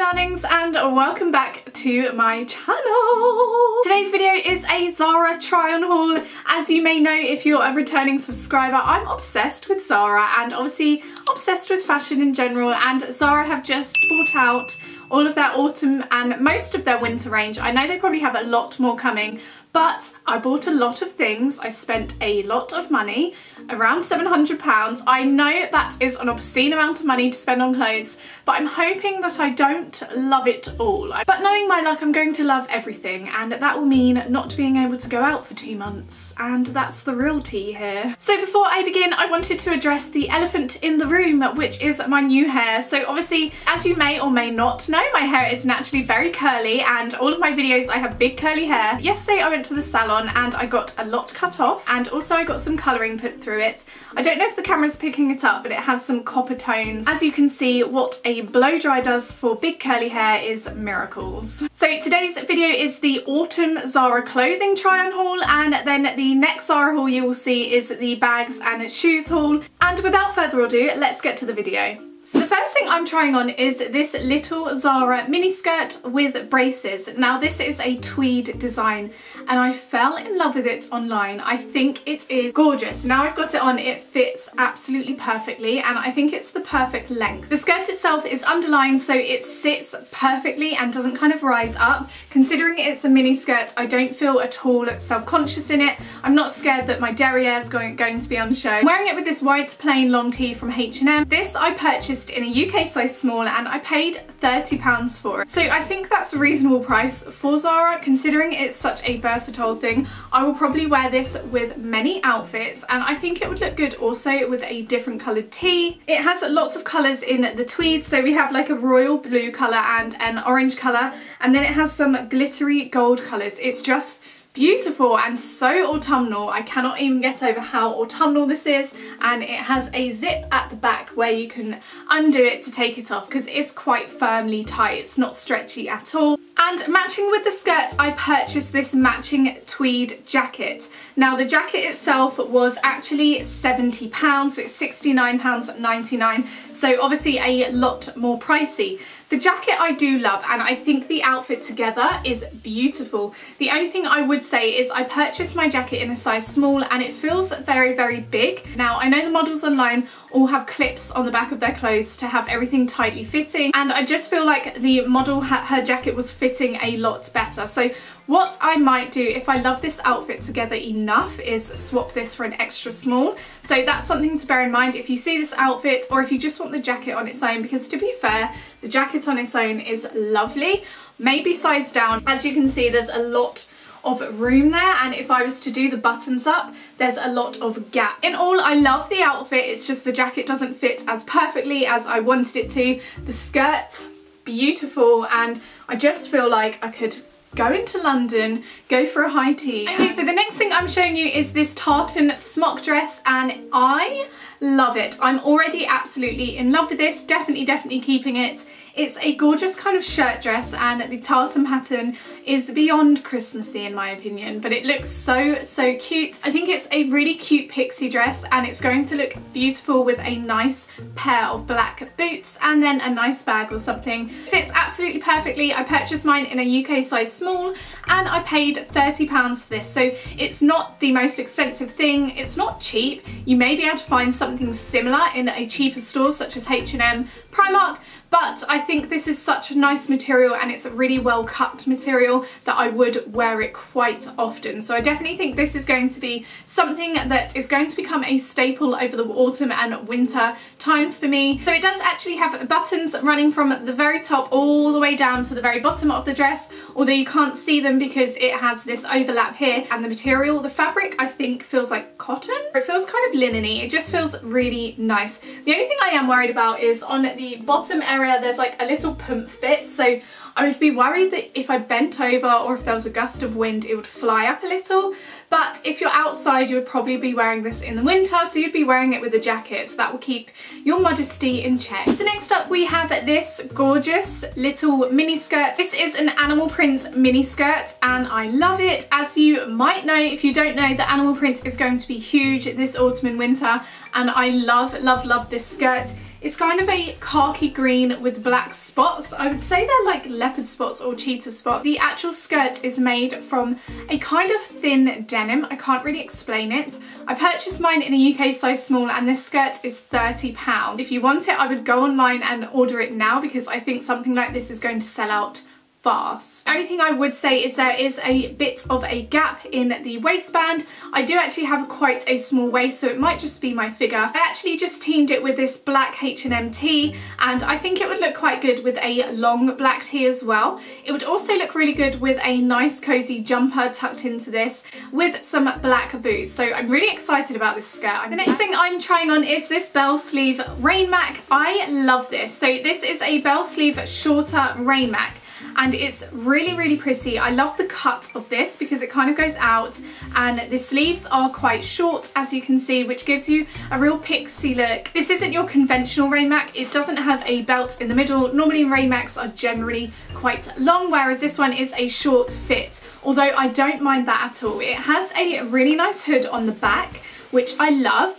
darlings, and welcome back to my channel. Today's video is a Zara try on haul. As you may know if you're a returning subscriber, I'm obsessed with Zara and obviously obsessed with fashion in general, and Zara have just brought out all of their autumn and most of their winter range. I know they probably have a lot more coming, but I bought a lot of things. I spent a lot of money, around £700. I know that is an obscene amount of money to spend on clothes, but I'm hoping that I don't love it all. But knowing my luck, I'm going to love everything, and that will mean not being able to go out for 2 months, and that's the real tea here. So before I begin, I wanted to address the elephant in the room, which is my new hair. So obviously, as you may or may not know, my hair is naturally very curly, and all of my videos I have big curly hair. Yesterday I went to the salon and I got a lot cut off, and also I got some colouring put through it. I don't know if the camera's picking it up, but it has some copper tones. As you can see, what a blow dry does for big curly hair is miracles. So today's video is the autumn Zara clothing try on haul, and then the next Zara haul you will see is the bags and shoes haul. And without further ado, let's get to the video. So the first thing I'm trying on is this little Zara miniskirt with braces. Now this is a tweed design and I fell in love with it online. I think it is gorgeous. Now I've got it on, it fits absolutely perfectly, and I think it's the perfect length. The skirt itself is underlined, so it sits perfectly and doesn't kind of rise up. Considering it's a miniskirt, I don't feel at all self-conscious in it. I'm not scared that my derriere is going to be on show. I'm wearing it with this white plain long tee from H&M. This I purchased in a UK size small and I paid £30 for it. So I think that's a reasonable price for Zara, considering it's such a versatile thing. I will probably wear this with many outfits, and I think it would look good also with a different coloured tee. It has lots of colours in the tweed, so we have like a royal blue colour and an orange colour, and then it has some glittery gold colours. It's just beautiful and so autumnal. I cannot even get over how autumnal this is, and it has a zip at the back where you can undo it to take it off because it's quite firmly tight. It's not stretchy at all. And matching with the skirt, I purchased this matching tweed jacket. Now the jacket itself was actually £70, so it's £69.99, so obviously a lot more pricey. The jacket I do love, and I think the outfit together is beautiful. The only thing I would say is I purchased my jacket in a size small and it feels very, very big. Now I know the models online all have clips on the back of their clothes to have everything tightly fitting, and I just feel like the model, her jacket was fitting a lot better. So what I might do if I love this outfit together enough is swap this for an extra small. So that's something to bear in mind if you see this outfit, or if you just want the jacket on its own, because to be fair, the jacket on its own is lovely. Maybe size down. As you can see, there's a lot of room there, and if I was to do the buttons up, there's a lot of gap. In all, I love the outfit, it's just the jacket doesn't fit as perfectly as I wanted it to. The skirt, beautiful, and I just feel like I could go into London, go for a high tea. Okay, so the next thing I'm showing you is this tartan smock dress, and I love it. I'm already absolutely in love with this, definitely keeping it. It's a gorgeous kind of shirt dress, and the tartan pattern is beyond Christmassy in my opinion, but it looks so cute. I think it's a really cute pixie dress, and it's going to look beautiful with a nice pair of black boots and then a nice bag or something. It fits absolutely perfectly. I purchased mine in a UK size small and I paid £30 for this, so it's not the most expensive thing. It's not cheap. You may be able to find something similar in a cheaper store such as H&M, Primark, but I think this is such a nice material, and it's a really well cut material that I would wear it quite often. So I definitely think this is going to be something that is going to become a staple over the autumn and winter times for me. So it does actually have buttons running from the very top all the way down to the very bottom of the dress, although you can't see them because it has this overlap here. And the material, the fabric, I think feels like cotton. It feels kind of linen-y. It just feels really nice. The only thing I am worried about is on the bottom area there's like a little pump bit, so I would be worried that if I bent over or if there was a gust of wind it would fly up a little. But if you're outside you would probably be wearing this in the winter, so you'd be wearing it with a jacket, so that will keep your modesty in check. So next up we have this gorgeous little mini skirt. This is an animal print mini skirt and I love it. As you might know, if you don't know, the animal print is going to be huge this autumn and winter, and I love this skirt. It's kind of a khaki green with black spots. I would say they're like leopard spots or cheetah spots. The actual skirt is made from a kind of thin denim. I can't really explain it. I purchased mine in a UK size small and this skirt is £30. If you want it, I would go online and order it now because I think something like this is going to sell out fast. The only thing I would say is there is a bit of a gap in the waistband. I do actually have quite a small waist, so it might just be my figure. I actually just teamed it with this black H&M tee, and I think it would look quite good with a long black tee as well. It would also look really good with a nice cozy jumper tucked into this with some black boots. So I'm really excited about this skirt. The next thing I'm trying on is this bell sleeve rain mac. I love this. So this is a bell sleeve shorter rain mac, and it's really pretty. I love the cut of this because it kind of goes out and the sleeves are quite short, as you can see, which gives you a real pixie look. This isn't your conventional rain mac. It doesn't have a belt in the middle. Normally rain macs are generally quite long, whereas this one is a short fit, although I don't mind that at all. It has a really nice hood on the back, which I love.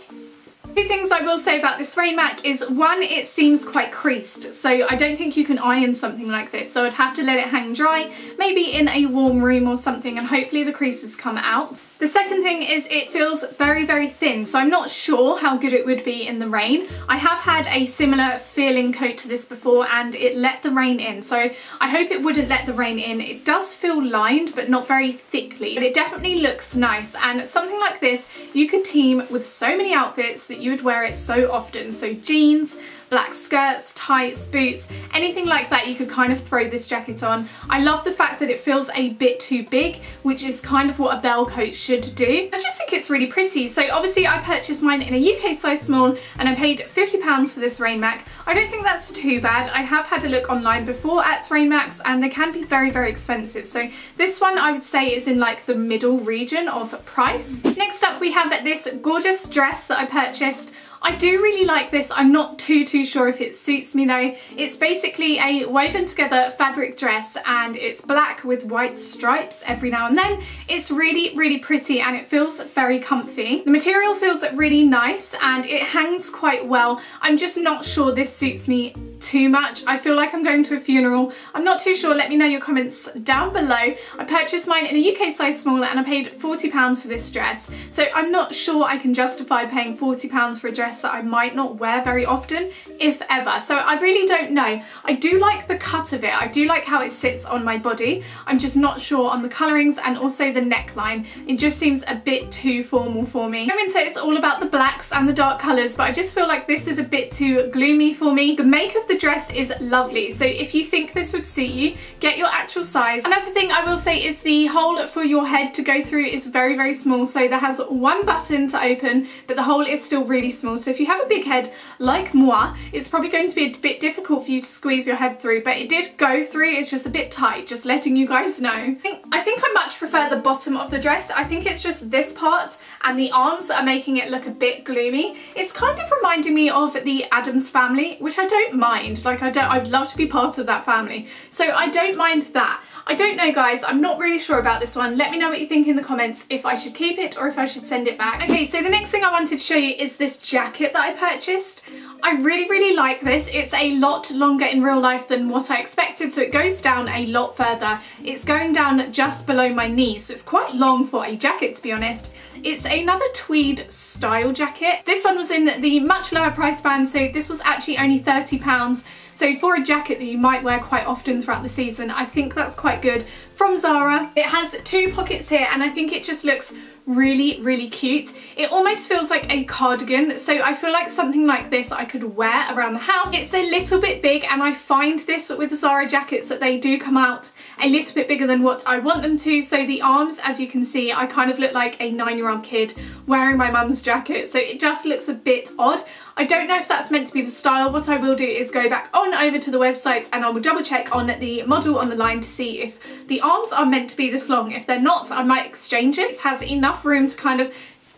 Two things I will say about this rain mac is, one, it seems quite creased, so I don't think you can iron something like this, so I'd have to let it hang dry, maybe in a warm room or something, and hopefully the creases come out. The second thing is it feels very thin, so I'm not sure how good it would be in the rain. I have had a similar feeling coat to this before and it let the rain in, so I hope it wouldn't let the rain in. It does feel lined but not very thickly, but it definitely looks nice, and something like this you could team with so many outfits that you would wear it so often. So jeans, black skirts, tights, boots, anything like that, you could kind of throw this jacket on. I love the fact that it feels a bit too big, which is kind of what a bell coat should do. I just think it's really pretty. So obviously I purchased mine in a UK size small and I paid £50 for this rain mac. I don't think that's too bad. I have had a look online before at rain macs and they can be very expensive. So this one I would say is in like the middle region of price. Next up we have this gorgeous dress that I purchased. I do really like this. I'm not too sure if it suits me though. It's basically a woven together fabric dress and it's black with white stripes every now and then. It's really pretty and it feels very comfy. The material feels really nice and it hangs quite well. I'm just not sure this suits me too much. I feel like I'm going to a funeral. I'm not too sure. Let me know your comments down below. I purchased mine in a UK size small and I paid £40 for this dress. So I'm not sure I can justify paying £40 for a dress that I might not wear very often, if ever. So I really don't know. I do like the cut of it. I do like how it sits on my body. I'm just not sure on the colourings and also the neckline. It just seems a bit too formal for me. In winter it's all about the blacks and the dark colours, but I just feel like this is a bit too gloomy for me. The make of the dress is lovely, so if you think this would suit you, get your actual size. Another thing I will say is the hole for your head to go through is very small, so there has one button to open, but the hole is still really small. So if you have a big head like moi, it's probably going to be a bit difficult for you to squeeze your head through, but it did go through. It's just a bit tight, just letting you guys know. I think I much prefer the bottom of the dress. I think it's just this part and the arms that are making it look a bit gloomy. It's kind of reminding me of the Addams Family, which I don't mind. Like I'd love to be part of that family, so I don't mind that. I don't know guys, I'm not really sure about this one. Let me know what you think in the comments, if I should keep it or if I should send it back. Okay, so the next thing I wanted to show you is this jacket that I purchased. I really like this. It's a lot longer in real life than what I expected, so it goes down a lot further. It's going down just below my knees, so it's quite long for a jacket, to be honest. It's another tweed style jacket. This one was in the much lower price band, so this was actually only £30. So for a jacket that you might wear quite often throughout the season, I think that's quite good. From Zara. It has two pockets here and I think it just looks really cute. It almost feels like a cardigan, so I feel like something like this I could wear around the house. It's a little bit big and I find this with the Zara jackets that they do come out a little bit bigger than what I want them to. So the arms, as you can see, I kind of look like a 9-year-old kid wearing my mum's jacket, so it just looks a bit odd. I don't know if that's meant to be the style. What I will do is go back on over to the website and I will double check on the model on the line to see if the arms are meant to be this long. If they're not, I might exchange it. It has enough room to kind of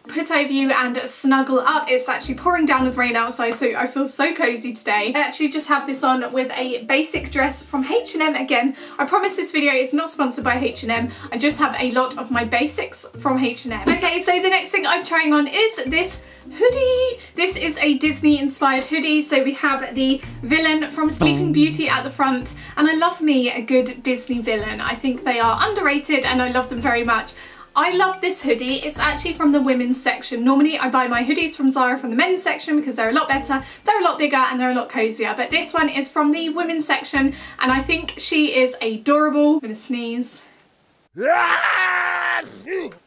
put over you and snuggle up. It's actually pouring down with rain outside, so I feel so cozy today. I actually just have this on with a basic dress from H&M. Again, I promise this video is not sponsored by H&M. I just have a lot of my basics from H&M. Okay, so the next thing I'm trying on is this hoodie. This is a Disney inspired hoodie. So we have the villain from Sleeping Beauty at the front, and I love me a good Disney villain. I think they are underrated and I love them very much. I love this hoodie. It's actually from the women's section. Normally I buy my hoodies from Zara from the men's section because they're a lot better, they're a lot bigger, and they're a lot cozier. But this one is from the women's section and I think she is adorable. I'm gonna sneeze.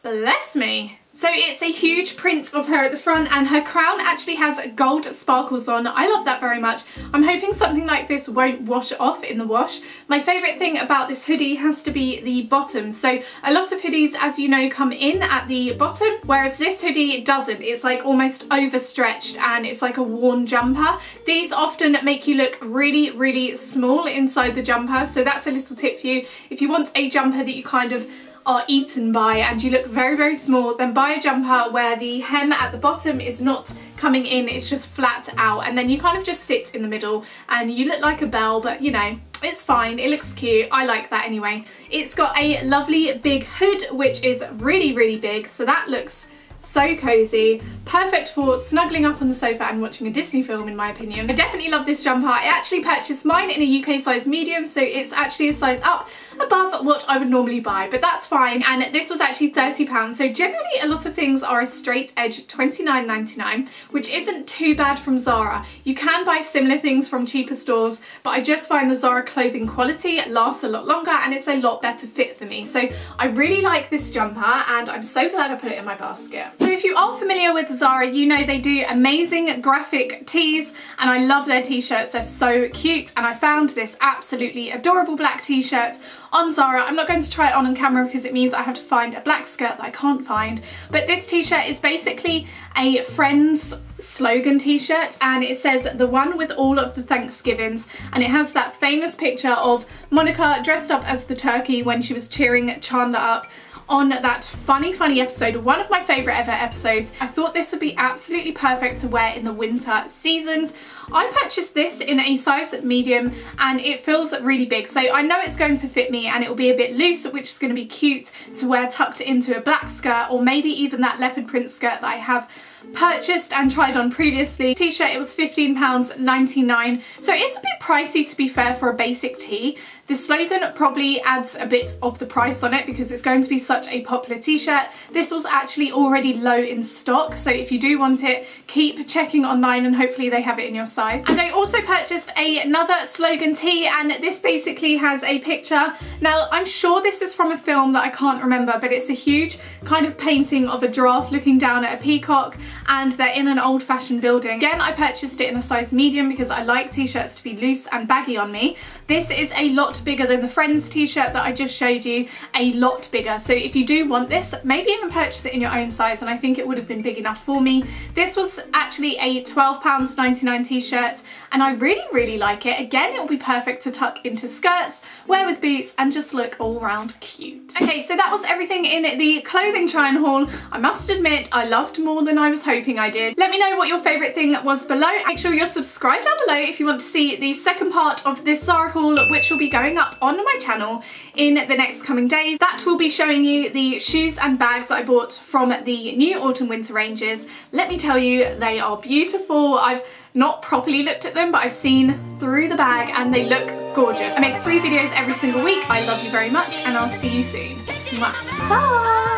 Bless me. So it's a huge print of her at the front, and her crown actually has gold sparkles on. I love that very much. I'm hoping something like this won't wash off in the wash. My favourite thing about this hoodie has to be the bottom. So a lot of hoodies, as you know, come in at the bottom, whereas this hoodie doesn't. It's like almost overstretched and it's like a worn jumper. These often make you look really, really small inside the jumper. So that's a little tip for you. If you want a jumper that you kind of are eaten by and you look very, very small, then buy a jumper where the hem at the bottom is not coming in, it's just flat out, and then you kind of just sit in the middle and you look like a bell, but you know, it's fine, it looks cute. I like that anyway. It's got a lovely big hood which is really, really big, so that looks so cozy, perfect for snuggling up on the sofa and watching a Disney film, in my opinion. I definitely love this jumper. I actually purchased mine in a UK size medium, so it's actually a size up above what I would normally buy, but that's fine. And this was actually £30, so generally a lot of things are a straight edge £29.99, which isn't too bad from Zara. You can buy similar things from cheaper stores, but I just find the Zara clothing quality lasts a lot longer and it's a lot better fit for me. So I really like this jumper and I'm so glad I put it in my basket. So if you are familiar with Zara, you know they do amazing graphic tees, and I love their t-shirts. They're so cute, and I found this absolutely adorable black t-shirt on Zara. I'm not going to try it on camera because it means I have to find a black skirt that I can't find, but this t-shirt is basically a Friends slogan t-shirt, and it says the one with all of the Thanksgivings, and it has that famous picture of Monica dressed up as the turkey when she was cheering Chandler up on that funny episode, one of my favourite ever episodes. I thought this would be absolutely perfect to wear in the winter seasons. I purchased this in a size medium and it feels really big, so I know it's going to fit me and it will be a bit loose, which is going to be cute to wear tucked into a black skirt, or maybe even that leopard print skirt that I have purchased and tried on previously. T-shirt, it was £15.99, so it's a bit pricey to be fair for a basic tee. The slogan probably adds a bit of the price on it because it's going to be such a popular t-shirt. This was actually already low in stock, so if you do want it, keep checking online and hopefully they have it in your size. And I also purchased another slogan tee, and this basically has a picture. Now I'm sure this is from a film that I can't remember, but it's a huge kind of painting of a giraffe looking down at a peacock, and they're in an old-fashioned building. Again, I purchased it in a size medium because I like t-shirts to be loose and baggy on me. This is a lot bigger than the Friends t-shirt that I just showed you, a lot bigger. So if you do want this, maybe even purchase it in your own size, and I think it would have been big enough for me. This was actually a £12.99 t-shirt and I really like it. Again, it will be perfect to tuck into skirts, wear with boots, and just look all round cute. Okay, so that was everything in the clothing try and haul. I must admit, I loved more than I was hoping I did. Let me know what your favourite thing was below. Make sure you're subscribed down below if you want to see the second part of this Zara haul, which will be going up on my channel in the next coming days. That will be showing you the shoes and bags that I bought from the new autumn winter ranges. Let me tell you, they are beautiful. I've not properly looked at them, but I've seen through the bag and they look gorgeous. I make 3 videos every single week. I love you very much and I'll see you soon. Mwah. Bye!